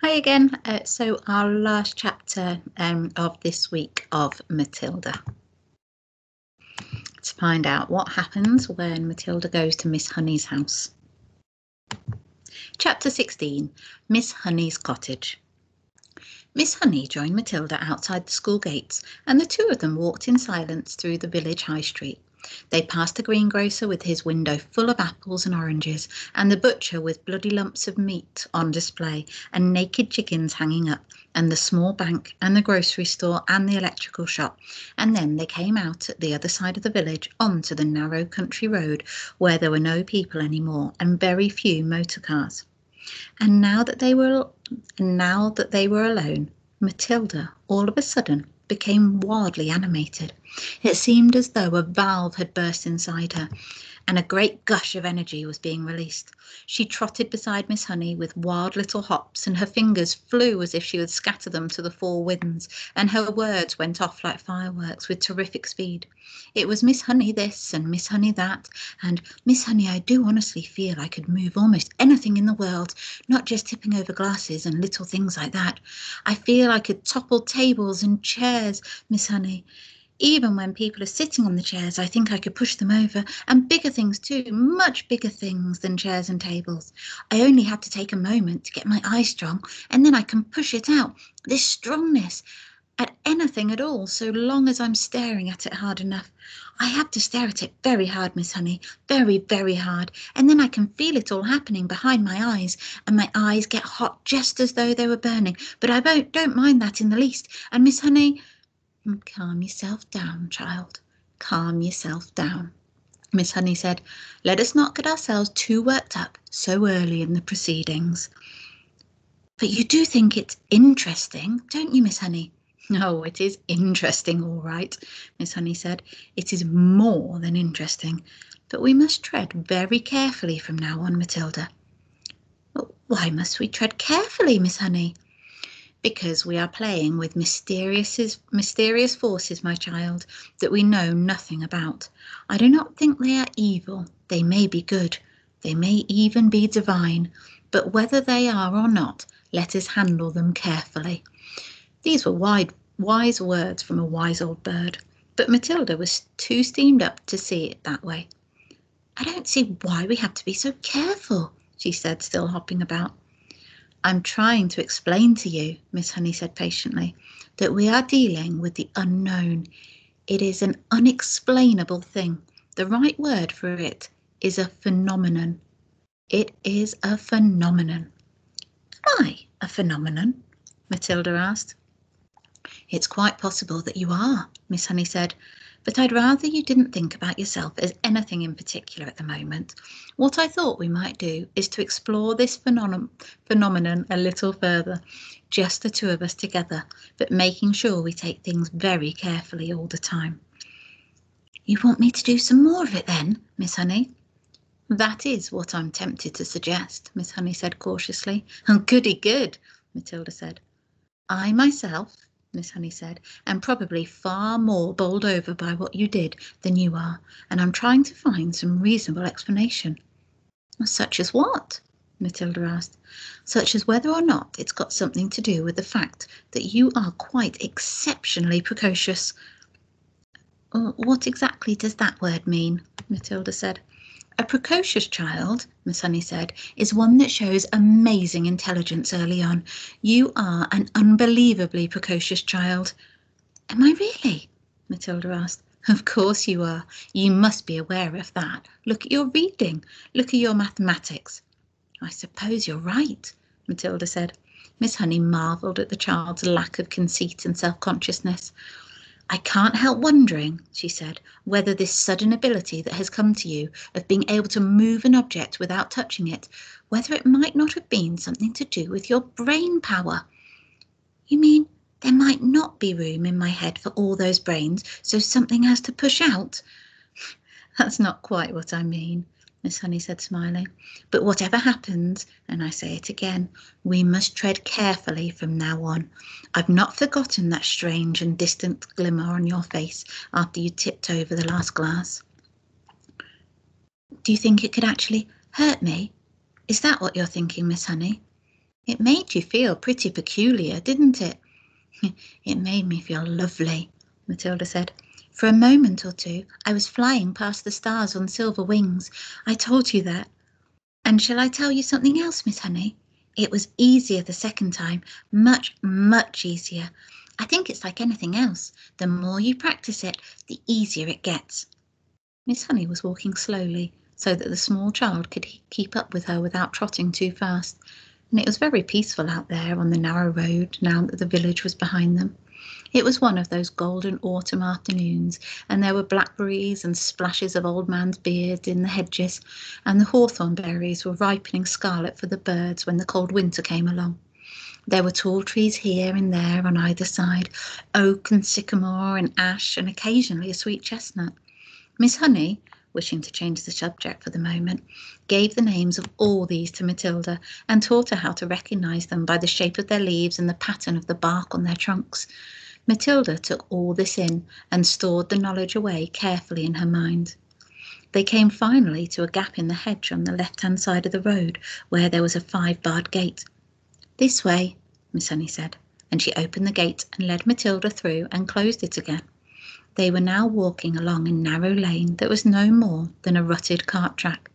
Hi again. So our last chapter of this week of Matilda. To find out what happens when Matilda goes to Miss Honey's house. Chapter 16, Miss Honey's cottage. Miss Honey joined Matilda outside the school gates, and the two of them walked in silence through the village high street. They passed the greengrocer with his window full of apples and oranges, and the butcher with bloody lumps of meat on display, and naked chickens hanging up, and the small bank, and the grocery store, and the electrical shop. And then they came out at the other side of the village onto the narrow country road where there were no people anymore and very few motor cars. And now that they were alone, Matilda, all of a sudden, became wildly animated. It seemed as though a valve had burst inside her, and a great gush of energy was being released. She trotted beside Miss Honey with wild little hops, and her fingers flew as if she would scatter them to the four winds, and her words went off like fireworks with terrific speed. It was Miss Honey this and Miss Honey that, and Miss Honey, I do honestly feel I could move almost anything in the world, not just tipping over glasses and little things like that. I feel I could topple tables and chairs, Miss Honey. Even when people are sitting on the chairs, I think I could push them over, and bigger things too, much bigger things than chairs and tables. I only have to take a moment to get my eye strong, and then I can push it out, this strongness, at anything at all, so long as I'm staring at it hard enough. I have to stare at it very hard, Miss Honey, very, very hard, and then I can feel it all happening behind my eyes, and my eyes get hot just as though they were burning, but I don't mind that in the least, and Miss Honey... Calm yourself down, child. Calm yourself down, Miss Honey said. Let us not get ourselves too worked up so early in the proceedings. But you do think it's interesting, don't you, Miss Honey? Oh, it is interesting, all right, Miss Honey said. It is more than interesting, but we must tread very carefully from now on, Matilda. Well, why must we tread carefully, Miss Honey? Because we are playing with mysterious forces, my child, that we know nothing about. I do not think they are evil. They may be good. They may even be divine. But whether they are or not, let us handle them carefully. These were wise words from a wise old bird, but Matilda was too steamed up to see it that way. I don't see why we have to be so careful, she said, still hopping about. I'm trying to explain to you, Miss Honey said patiently, that we are dealing with the unknown. It is an unexplainable thing. The right word for it is a phenomenon. It is a phenomenon. Am I a phenomenon? Matilda asked. It's quite possible that you are, Miss Honey said, but I'd rather you didn't think about yourself as anything in particular at the moment. What I thought we might do is to explore this phenomenon a little further, just the two of us together, but making sure we take things very carefully all the time. You want me to do some more of it then, Miss Honey? That is what I'm tempted to suggest, Miss Honey said cautiously. Oh, goody good, Matilda said. I myself, Miss Honey said, am probably far more bowled over by what you did than you are, and I'm trying to find some reasonable explanation. Such as what? Matilda asked. Such as whether or not it's got something to do with the fact that you are quite exceptionally precocious. What exactly does that word mean? Matilda said. A precocious child, Miss Honey said, is one that shows amazing intelligence early on. You are an unbelievably precocious child. Am I really? Matilda asked. Of course you are. You must be aware of that. Look at your reading. Look at your mathematics. I suppose you're right, Matilda said. Miss Honey marvelled at the child's lack of conceit and self-consciousness. I can't help wondering, she said, whether this sudden ability that has come to you of being able to move an object without touching it, whether it might not have been something to do with your brain power. You mean there might not be room in my head for all those brains, so something has to push out? That's not quite what I mean, Miss Honey said, smiling. But whatever happens, and I say it again, we must tread carefully from now on. I've not forgotten that strange and distant glimmer on your face after you tipped over the last glass. Do you think it could actually hurt me? Is that what you're thinking, Miss Honey? It made you feel pretty peculiar, didn't it? It made me feel lovely, Matilda said. For a moment or two, I was flying past the stars on silver wings. I told you that. And shall I tell you something else, Miss Honey? It was easier the second time, much, much easier. I think it's like anything else. The more you practice it, the easier it gets. Miss Honey was walking slowly, so that the small child could keep up with her without trotting too fast, and it was very peaceful out there on the narrow road now that the village was behind them. It was one of those golden autumn afternoons, and there were blackberries and splashes of old man's beard in the hedges, and the hawthorn berries were ripening scarlet for the birds when the cold winter came along. There were tall trees here and there on either side, oak and sycamore and ash, and occasionally a sweet chestnut. Miss Honey, wishing to change the subject for the moment, gave the names of all these to Matilda and taught her how to recognise them by the shape of their leaves and the pattern of the bark on their trunks. Matilda took all this in and stored the knowledge away carefully in her mind. They came finally to a gap in the hedge on the left-hand side of the road, where there was a 5-barred gate. "This way," Miss Honey said, and she opened the gate and led Matilda through and closed it again. They were now walking along a narrow lane that was no more than a rutted cart track.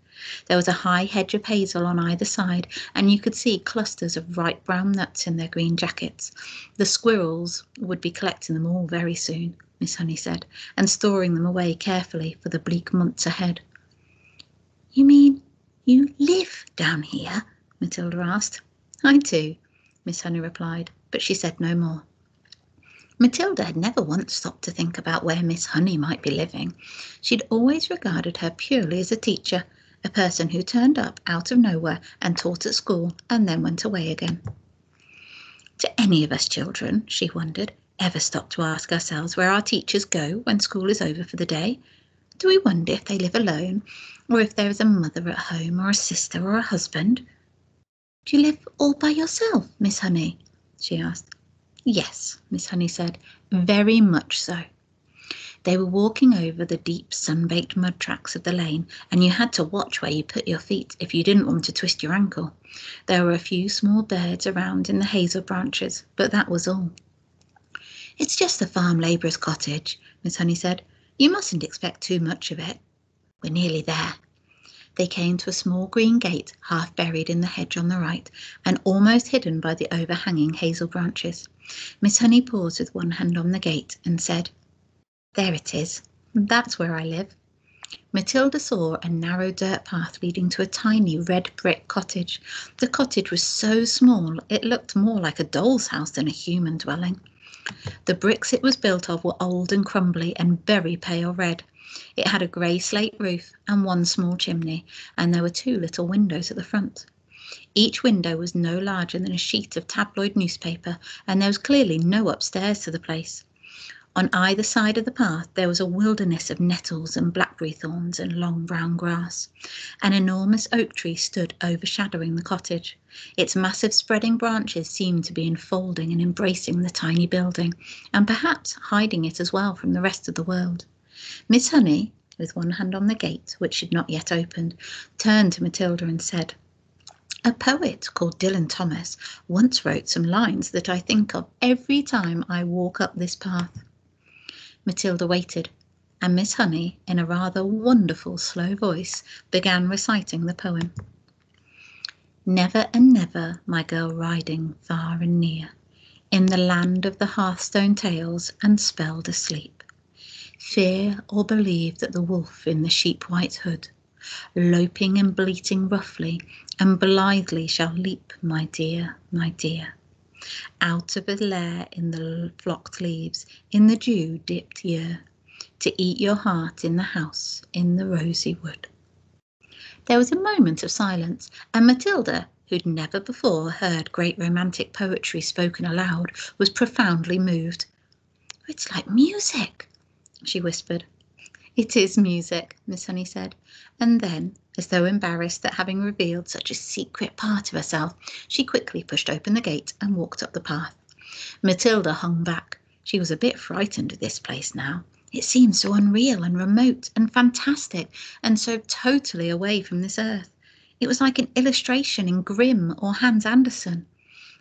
There was a high hedge of hazel on either side, and you could see clusters of ripe brown nuts in their green jackets. The squirrels would be collecting them all very soon, Miss Honey said, and storing them away carefully for the bleak months ahead. "You mean you live down here?" Matilda asked. "I do," Miss Honey replied, but she said no more. Matilda had never once stopped to think about where Miss Honey might be living. She'd always regarded her purely as a teacher, a person who turned up out of nowhere and taught at school and then went away again. Do any of us children, she wondered, ever stop to ask ourselves where our teachers go when school is over for the day? Do we wonder if they live alone, or if there is a mother at home, or a sister, or a husband? "Do you live all by yourself, Miss Honey?" she asked. "Yes," Miss Honey said, "very much so." They were walking over the deep sun-baked mud tracks of the lane, and you had to watch where you put your feet if you didn't want to twist your ankle. There were a few small birds around in the hazel branches, but that was all. "It's just a farm labourer's cottage," Miss Honey said. "You mustn't expect too much of it." "We're nearly there." They came to a small green gate half buried in the hedge on the right and almost hidden by the overhanging hazel branches. Miss Honey paused with one hand on the gate and said, "There it is. That's where I live." Matilda saw a narrow dirt path leading to a tiny red brick cottage. The cottage was so small it looked more like a doll's house than a human dwelling. The bricks it was built of were old and crumbly and very pale red. It had a grey slate roof and one small chimney, and there were 2 little windows at the front. Each window was no larger than a sheet of tabloid newspaper, and there was clearly no upstairs to the place. On either side of the path there was a wilderness of nettles and blackberry thorns and long brown grass. An enormous oak tree stood overshadowing the cottage. Its massive spreading branches seemed to be enfolding and embracing the tiny building, and perhaps hiding it as well from the rest of the world. Miss Honey, with one hand on the gate, which she had not yet opened, turned to Matilda and said, "A poet called Dylan Thomas once wrote some lines that I think of every time I walk up this path." Matilda waited, and Miss Honey, in a rather wonderful slow voice, began reciting the poem. "Never and never, my girl riding far and near, in the land of the hearthstone tales and spelled asleep, fear or believe that the wolf in the sheep-white hood, loping and bleating roughly and blithely shall leap, my dear, out of a lair in the flocked leaves, in the dew-dipped year, to eat your heart in the house in the rosy wood." There was a moment of silence, and Matilda, who'd never before heard great romantic poetry spoken aloud, was profoundly moved. "It's like music," she whispered. "It is music," Miss Honey said, and then, as though embarrassed at having revealed such a secret part of herself, she quickly pushed open the gate and walked up the path. Matilda hung back. She was a bit frightened of this place now. It seemed so unreal and remote and fantastic, and so totally away from this earth. It was like an illustration in Grimm or Hans Andersen.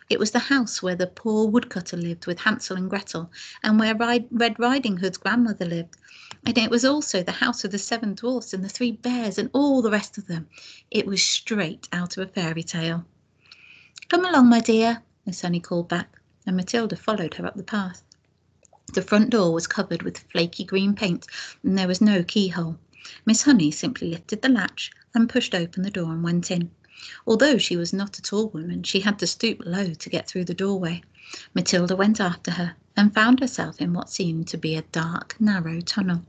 It was the house where the poor woodcutter lived with Hansel and Gretel, and where Red Riding Hood's grandmother lived. And it was also the house of the 7 dwarfs and the 3 bears and all the rest of them. It was straight out of a fairy tale. "Come along, my dear," Miss Honey called back, and Matilda followed her up the path. The front door was covered with flaky green paint, and there was no keyhole. Miss Honey simply lifted the latch and pushed open the door and went in. Although she was not a tall woman, she had to stoop low to get through the doorway. Matilda went after her and found herself in what seemed to be a dark, narrow tunnel.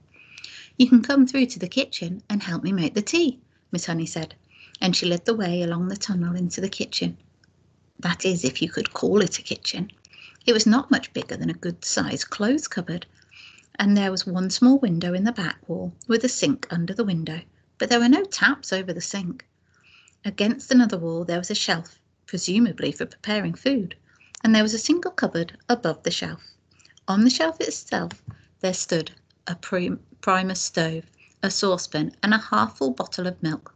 "You can come through to the kitchen and help me make the tea," Miss Honey said, and she led the way along the tunnel into the kitchen. That is, if you could call it a kitchen. It was not much bigger than a good-sized clothes cupboard, and there was one small window in the back wall with a sink under the window, but there were no taps over the sink. Against another wall there was a shelf, presumably for preparing food, and there was a single cupboard above the shelf. On the shelf itself there stood a primus stove, a saucepan, and a half-full bottle of milk.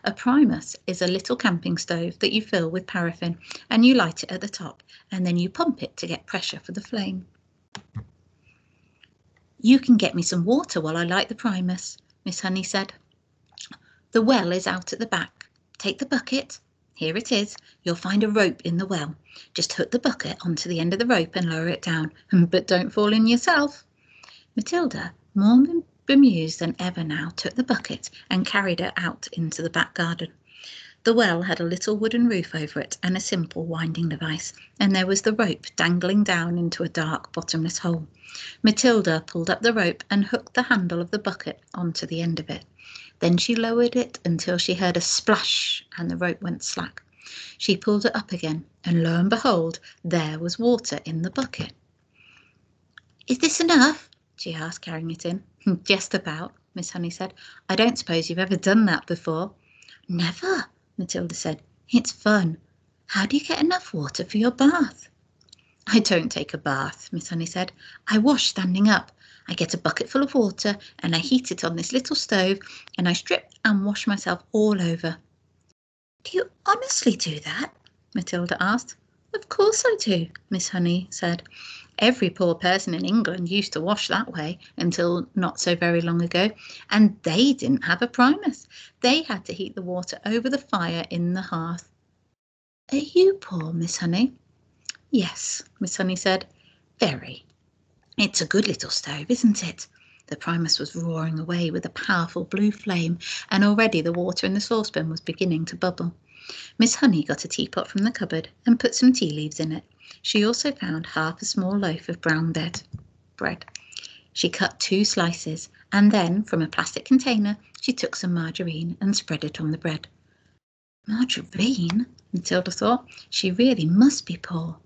A primus is a little camping stove that you fill with paraffin, and you light it at the top, and then you pump it to get pressure for the flame. "You can get me some water while I light the primus," Miss Honey said. "The well is out at the back. Take the bucket. Here it is. You'll find a rope in the well. Just hook the bucket onto the end of the rope and lower it down, but don't fall in yourself." Matilda, more bemused than ever now, took the bucket and carried it out into the back garden. The well had a little wooden roof over it and a simple winding device, and there was the rope dangling down into a dark bottomless hole. Matilda pulled up the rope and hooked the handle of the bucket onto the end of it. Then she lowered it until she heard a splash and the rope went slack. She pulled it up again, and lo and behold, there was water in the bucket. "Is this enough?" she asked, carrying it in. "Just about," Miss Honey said. "I don't suppose you've ever done that before." "Never," Matilda said. "It's fun. How do you get enough water for your bath?" "I don't take a bath," Miss Honey said. "I wash standing up. I get a bucket full of water and I heat it on this little stove, and I strip and wash myself all over." "Do you honestly do that?" Matilda asked. "Of course I do," Miss Honey said. "Every poor person in England used to wash that way until not so very long ago, and they didn't have a primus. They had to heat the water over the fire in the hearth." "Are you poor, Miss Honey?" "Yes," Miss Honey said. "Very. It's a good little stove, isn't it?" The primus was roaring away with a powerful blue flame, and already the water in the saucepan was beginning to bubble. Miss Honey got a teapot from the cupboard and put some tea leaves in it. She also found half a small loaf of brown bread. She cut 2 slices, and then, from a plastic container, she took some margarine and spread it on the bread. Margarine? Matilda thought. She really must be poor.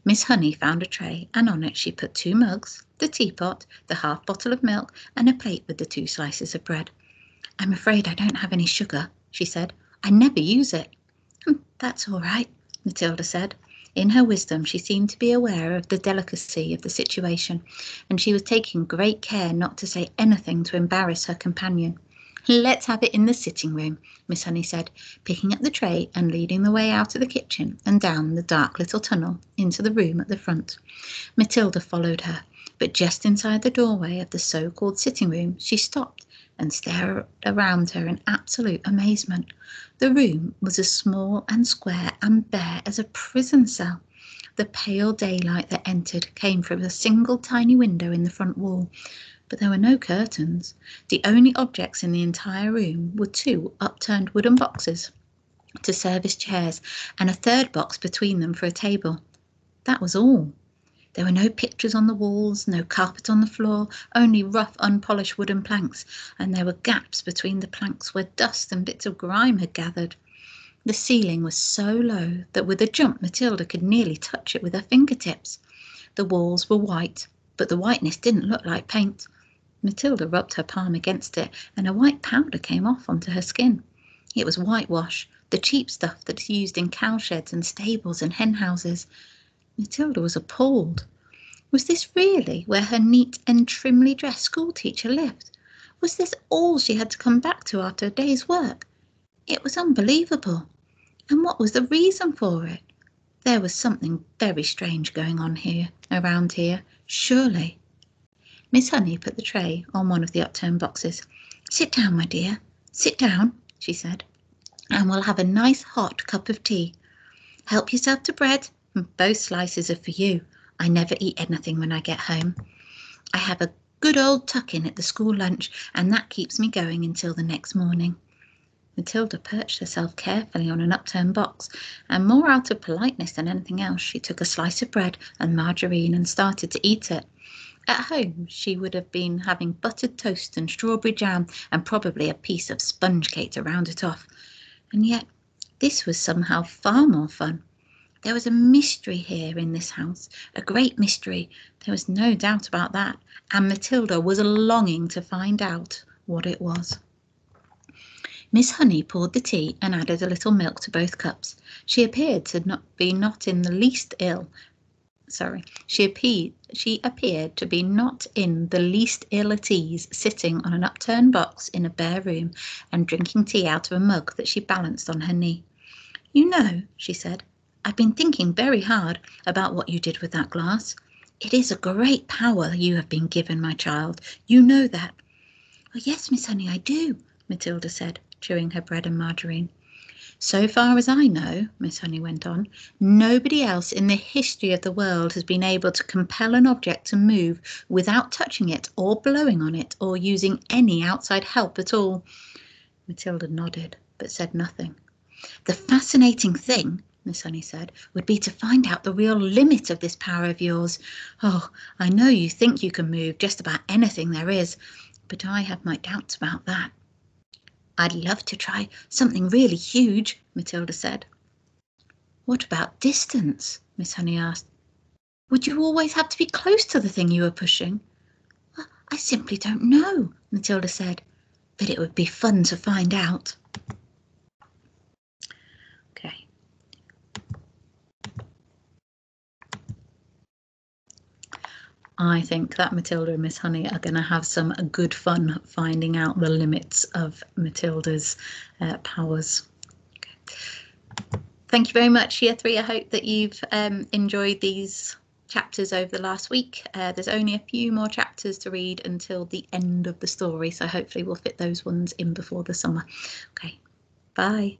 Miss Honey found a tray, and on it she put 2 mugs, the teapot, the half bottle of milk, and a plate with the 2 slices of bread. "I'm afraid I don't have any sugar," she said. "I never use it." "That's all right," Matilda said. In her wisdom, she seemed to be aware of the delicacy of the situation, and she was taking great care not to say anything to embarrass her companion. "Let's have it in the sitting room," Miss Honey said, picking up the tray and leading the way out of the kitchen and down the dark little tunnel into the room at the front. Matilda followed her, but just inside the doorway of the so-called sitting room, she stopped and stared around her in absolute amazement. The room was as small and square and bare as a prison cell. The pale daylight that entered came from a single tiny window in the front wall, but there were no curtains. The only objects in the entire room were 2 upturned wooden boxes to serve as chairs, and a third box between them for a table. That was all. There were no pictures on the walls, no carpet on the floor, only rough, unpolished wooden planks, and there were gaps between the planks where dust and bits of grime had gathered. The ceiling was so low that with a jump Matilda could nearly touch it with her fingertips. The walls were white, but the whiteness didn't look like paint. Matilda rubbed her palm against it, and a white powder came off onto her skin. It was whitewash, the cheap stuff that's used in cowsheds and stables and hen houses. Matilda was appalled. Was this really where her neat and trimly dressed schoolteacher lived? Was this all she had to come back to after a day's work? It was unbelievable. And what was the reason for it? There was something very strange going on around here, surely. Miss Honey put the tray on one of the upturned boxes. "Sit down, my dear, sit down," she said, "and we'll have a nice hot cup of tea. Help yourself to bread. Both slices are for you. I never eat anything when I get home. I have a good old tuck-in at the school lunch, and that keeps me going until the next morning." Matilda perched herself carefully on an upturned box, and more out of politeness than anything else, she took a slice of bread and margarine and started to eat it. At home, she would have been having buttered toast and strawberry jam and probably a piece of sponge cake to round it off. And yet, this was somehow far more fun. There was a mystery here in this house, a great mystery. There was no doubt about that, and Matilda was longing to find out what it was. Miss Honey poured the tea and added a little milk to both cups. She appeared to be not in the least ill. She appeared to be not in the least ill at ease, sitting on an upturned box in a bare room and drinking tea out of a mug that she balanced on her knee. "You know," she said, "I've been thinking very hard about what you did with that glass. It is a great power you have been given, my child. You know that." "Oh, yes, Miss Honey, I do," Matilda said, chewing her bread and margarine. "So far as I know," Miss Honey went on, "nobody else in the history of the world has been able to compel an object to move without touching it or blowing on it or using any outside help at all." Matilda nodded, but said nothing. "The fascinating thing," Miss Honey said, "would be to find out the real limit of this power of yours. Oh, I know you think you can move just about anything there is, but I have my doubts about that." "I'd love to try something really huge," Matilda said. "What about distance?" Miss Honey asked. "Would you always have to be close to the thing you were pushing?" "I simply don't know," Matilda said, "but it would be fun to find out." Okay. I think that Matilda and Miss Honey are going to have some good fun finding out the limits of Matilda's powers. Okay. Thank you very much, Year 3. I hope that you've enjoyed these chapters over the last week. There's only a few more chapters to read until the end of the story, so hopefully we'll fit those ones in before the summer. Okay, bye.